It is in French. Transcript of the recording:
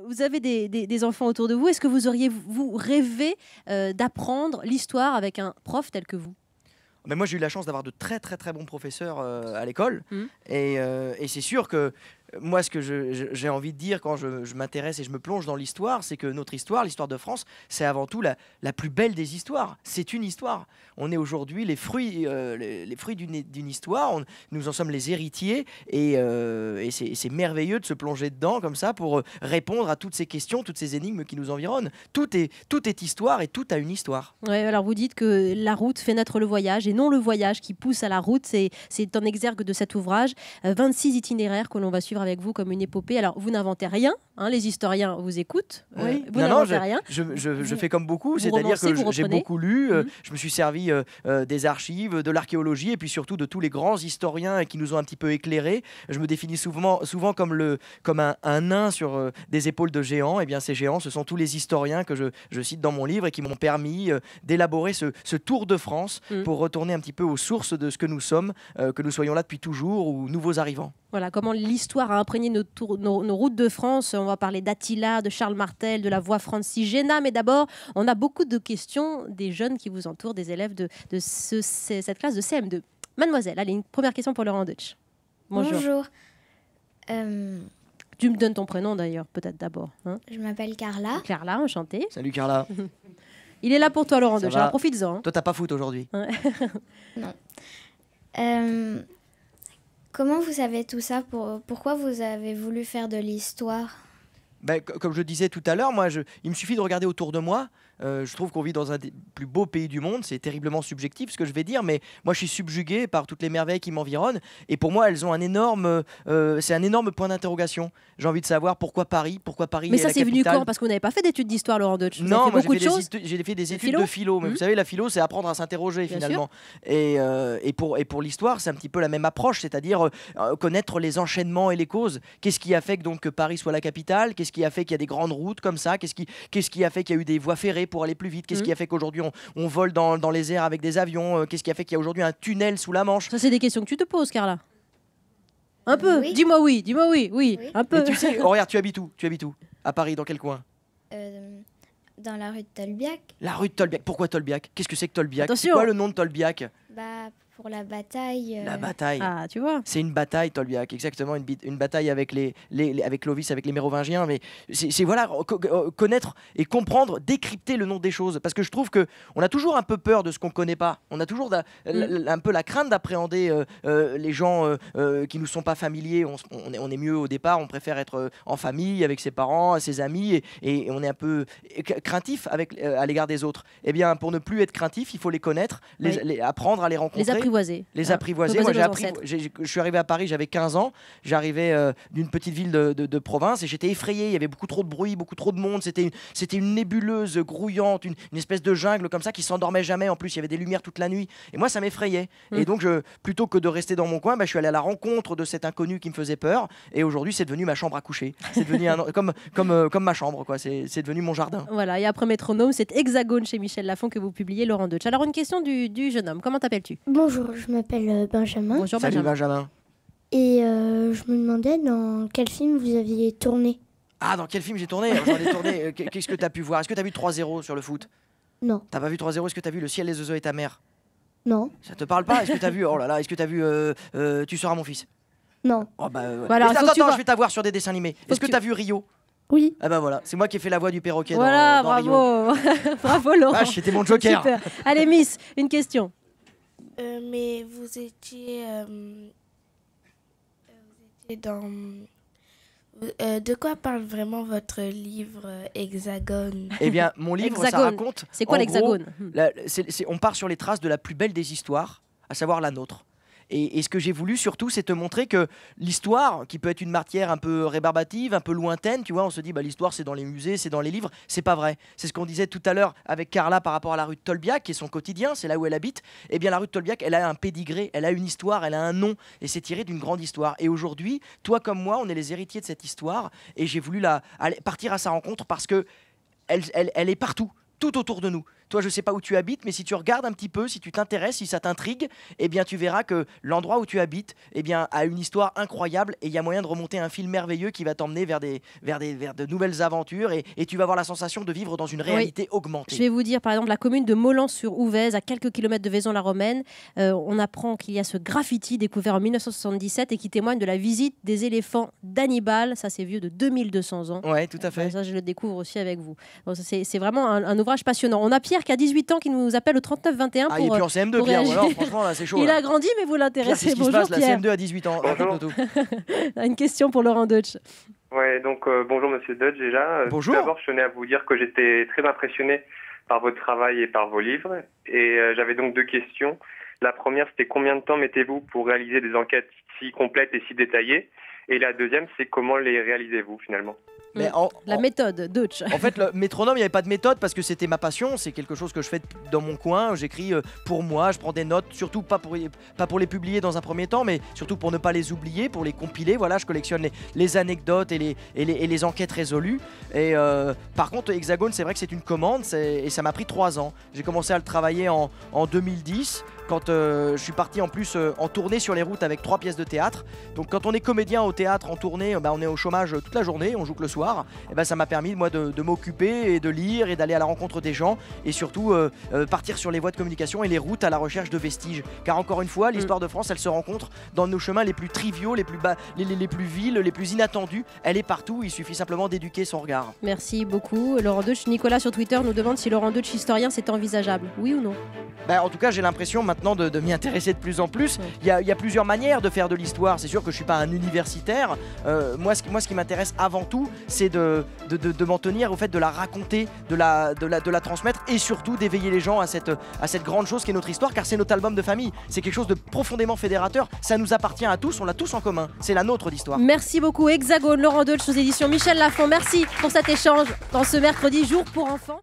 Vous avez des enfants autour de vous. Est-ce que vous auriez, vous, rêvé d'apprendre l'histoire avec un prof tel que vous? Mais moi, j'ai eu la chance d'avoir de très très très bons professeurs à l'école. Et c'est sûr que moi, ce que j'ai envie de dire quand je m'intéresse et je me plonge dans l'histoire, c'est que notre histoire, l'histoire de France, c'est avant tout la plus belle des histoires. C'est une histoire. On est aujourd'hui les fruits d'une histoire. Nous en sommes les héritiers. Et c'est merveilleux de se plonger dedans comme ça pour répondre à toutes ces questions, toutes ces énigmes qui nous environnent. Tout est histoire et tout a une histoire. Ouais, alors vous dites que la route fait naître le voyage et non le voyage qui pousse à la route. C'est un exergue de cet ouvrage. 26 itinéraires que l'on va suivre avec vous comme une épopée. Alors vous n'inventez rien, hein, les historiens vous écoutent. Oui. Vous n'inventez rien. Je fais comme beaucoup, c'est-à-dire que j'ai beaucoup lu, je me suis servi des archives, de l'archéologie et puis surtout de tous les grands historiens qui nous ont un petit peu éclairés. Je me définis souvent comme un nain sur des épaules de géants. Et bien ces géants, ce sont tous les historiens que je cite dans mon livre et qui m'ont permis d'élaborer ce tour de France pour retourner un petit peu aux sources de ce que nous sommes, que nous soyons là depuis toujours ou nouveaux arrivants. Voilà, comment l'histoire a imprégné nos routes de France. On va parler d'Attila, de Charles Martel, de la voie Francigena. Mais d'abord, on a beaucoup de questions des jeunes qui vous entourent, des élèves de cette classe de CM2. Mademoiselle, allez, une première question pour Laurent Deutsch. Bonjour. Bonjour. Tu me donnes ton prénom d'ailleurs, peut-être d'abord. Hein? Je m'appelle Carla. Carla, enchantée. Salut Carla. Il est là pour toi, Laurent Deutsch. Alors profites-en. Hein. Toi, t'as pas foot aujourd'hui? Non. Comment vous savez tout ça? Pourquoi vous avez voulu faire de l'histoire? Ben, comme je disais tout à l'heure, il me suffit de regarder autour de moi. Je trouve qu'on vit dans un des plus beaux pays du monde. C'est terriblement subjectif ce que je vais dire, mais moi je suis subjugué par toutes les merveilles qui m'environnent. Et pour moi, elles ont c'est un énorme point d'interrogation. J'ai envie de savoir pourquoi Paris Mais est ça la c'est venu capitale. quand? Parce que vous n'avez pas fait d'études d'histoire, Laurent Deutsch. Non, moi j'ai fait des études de philo. Mais vous savez, la philo, c'est apprendre à s'interroger finalement. Et pour l'histoire, c'est un petit peu la même approche, c'est-à-dire connaître les enchaînements et les causes. Qu'est-ce qui a fait que Paris soit la capitale? Qu'est-ce qui a fait qu'il y a des grandes routes comme ça? Qu'est-ce qui a fait qu'il y a eu des voies ferrées pour aller plus vite? Qu'est-ce qui a fait qu'aujourd'hui on vole dans les airs avec des avions? Qu'est-ce qui a fait qu'il y a aujourd'hui un tunnel sous la Manche? Ça, c'est des questions que tu te poses, Carla. Un peu. Oui. Dis-moi oui, un peu. Mais tu sais, regarde, tu habites où? À Paris, dans quel coin? Dans la rue de Tolbiac. La rue de Tolbiac. Pourquoi Tolbiac? Qu'est-ce que c'est que Tolbiac? Attention. C'est quoi le nom de Tolbiac? Pour la bataille. La bataille. Ah, tu vois. C'est une bataille, Tolbiac, exactement, une bataille avec avec Clovis, avec les Mérovingiens. Mais c'est voilà, connaître et comprendre, décrypter le nom des choses. Parce que je trouve qu'on a toujours un peu peur de ce qu'on ne connaît pas. On a toujours un peu la crainte d'appréhender les gens qui ne nous sont pas familiers. On est mieux au départ, on préfère être en famille, avec ses parents, ses amis, et on est un peu craintif à l'égard des autres. Eh bien, pour ne plus être craintif, il faut les connaître, apprendre à les rencontrer. Les apprivoiser. Moi, je suis arrivé à Paris, j'avais 15 ans. J'arrivais d'une petite ville de province et j'étais effrayé. Il y avait beaucoup trop de bruit, beaucoup trop de monde. C'était une nébuleuse grouillante, une espèce de jungle comme ça qui s'endormait jamais. En plus, il y avait des lumières toute la nuit. Et moi, ça m'effrayait. Et donc, plutôt que de rester dans mon coin, je suis allé à la rencontre de cet inconnu qui me faisait peur. Et aujourd'hui, c'est devenu ma chambre à coucher. C'est devenu comme ma chambre, quoi. C'est devenu mon jardin. Voilà. Et après Métronome, c'est Hexagone chez Michel Lafon que vous publiez, Laurent Deutsch. Alors, une question du jeune homme. Comment t'appelles-tu? Bonjour, je m'appelle Benjamin. Bonjour Salut Benjamin. Et je me demandais dans quel film vous aviez tourné. Ah, dans quel film j'ai tourné? J'en ai tourné. Qu'est-ce que tu as pu voir? Est-ce que tu as vu 3-0 sur le foot? Non. T'as pas vu 3-0? Est-ce que tu as vu Le ciel, les oiseaux et ta mère? Non. Ça te parle pas? Est-ce que tu as vu Oh là là, est-ce que tu as vu Tu seras mon fils? Non. Oh bah, ouais. Voilà, attends, je vais t'avoir sur des dessins animés. Est-ce que tu as vu Rio? Oui. Ah bah voilà, c'est moi qui ai fait la voix du perroquet voilà, dans bravo. Rio. Bravo, Laurent. Ah, c'était mon joker. Super. Allez, Miss, une question. Mais vous étiez dans... de quoi parle vraiment votre livre Hexagone? Eh bien, mon livre, ça Hexagone. raconte... C'est quoi en l'Hexagone? gros, on part sur les traces de la plus belle des histoires, à savoir la nôtre. Et ce que j'ai voulu surtout, c'est te montrer que l'histoire, qui peut être une matière un peu rébarbative, un peu lointaine, tu vois, on se dit l'histoire c'est dans les musées, c'est dans les livres, c'est pas vrai. C'est ce qu'on disait tout à l'heure avec Carla par rapport à la rue de Tolbiac, qui est son quotidien, c'est là où elle habite. Eh bien la rue de Tolbiac, elle a un pédigré, elle a une histoire, elle a un nom, et c'est tiré d'une grande histoire. Et aujourd'hui, toi comme moi, on est les héritiers de cette histoire, et j'ai voulu partir à sa rencontre parce que elle est partout. Tout autour de nous. Toi, je sais pas où tu habites, mais si tu regardes un petit peu, si tu t'intéresses, si ça t'intrigue, eh bien, tu verras que l'endroit où tu habites, eh bien, a une histoire incroyable et il y a moyen de remonter un film merveilleux qui va t'emmener vers de nouvelles aventures et tu vas avoir la sensation de vivre dans une réalité augmentée. Je vais vous dire, par exemple, la commune de Molan-sur-Ouvèze, à quelques kilomètres de Vaison-la-Romaine, on apprend qu'il y a ce graffiti découvert en 1977 et qui témoigne de la visite des éléphants d'Hannibal. Ça, c'est vieux de 2200 ans. Ouais, tout à fait. Ça, je le découvre aussi avec vous. Donc, c'est vraiment un ouvrage passionnant. On a Pierre qui a 18 ans qui nous appelle au 3921 il est plus en CM2, Pierre. Voilà, franchement, là, c'est chaud. Il là. a grandi, mais vous Pierre, l'intéressez. qu'est-ce qui se Bonjour passe, la Pierre. CM2 à 18 ans. Bonjour. Tout. Une question pour Laurent Deutsch. Ouais, donc bonjour Monsieur Dodge déjà. Bonjour. Tout d'abord, je tenais à vous dire que j'étais très impressionné par votre travail et par vos livres. Et j'avais donc 2 questions. La première, c'était combien de temps mettez-vous pour réaliser des enquêtes si complètes et si détaillées? Et la deuxième, c'est comment les réalisez-vous finalement? Mais La méthode Deutsch. En fait, le métronome, il n'y avait pas de méthode parce que c'était ma passion. C'est quelque chose que je fais dans mon coin. J'écris pour moi, je prends des notes, surtout pas pour les publier dans un premier temps, mais surtout pour ne pas les oublier, pour les compiler. Voilà, je collectionne les anecdotes et les enquêtes résolues. Et par contre, Hexagone, c'est vrai que c'est une commande et ça m'a pris 3 ans. J'ai commencé à le travailler en 2010. Quand je suis parti en plus en tournée sur les routes avec 3 pièces de théâtre. Donc quand on est comédien au théâtre en tournée, on est au chômage toute la journée, on joue que le soir. Et ça m'a permis moi de m'occuper et de lire et d'aller à la rencontre des gens et surtout partir sur les voies de communication et les routes à la recherche de vestiges. Car encore une fois, l'histoire de France, elle se rencontre dans nos chemins les plus triviaux, les plus vils, les plus inattendus. Elle est partout, il suffit simplement d'éduquer son regard. Merci beaucoup Laurent Deutsch. Nicolas sur Twitter nous demande si Laurent Deutsch historien c'est envisageable. Oui ou non? En tout cas, j'ai l'impression maintenant de m'y intéresser de plus en plus. Il y a plusieurs manières de faire de l'histoire. C'est sûr que je suis pas un universitaire. Moi, ce qui m'intéresse avant tout, c'est de m'en tenir au fait de la raconter, de la transmettre et surtout d'éveiller les gens à cette grande chose qui est notre histoire, car c'est notre album de famille. C'est quelque chose de profondément fédérateur. Ça nous appartient à tous, on l'a tous en commun. C'est la nôtre d'histoire. Merci beaucoup Hexagone, Laurent Deutsch aux éditions Michel Lafon. Merci pour cet échange dans ce mercredi jour pour enfants.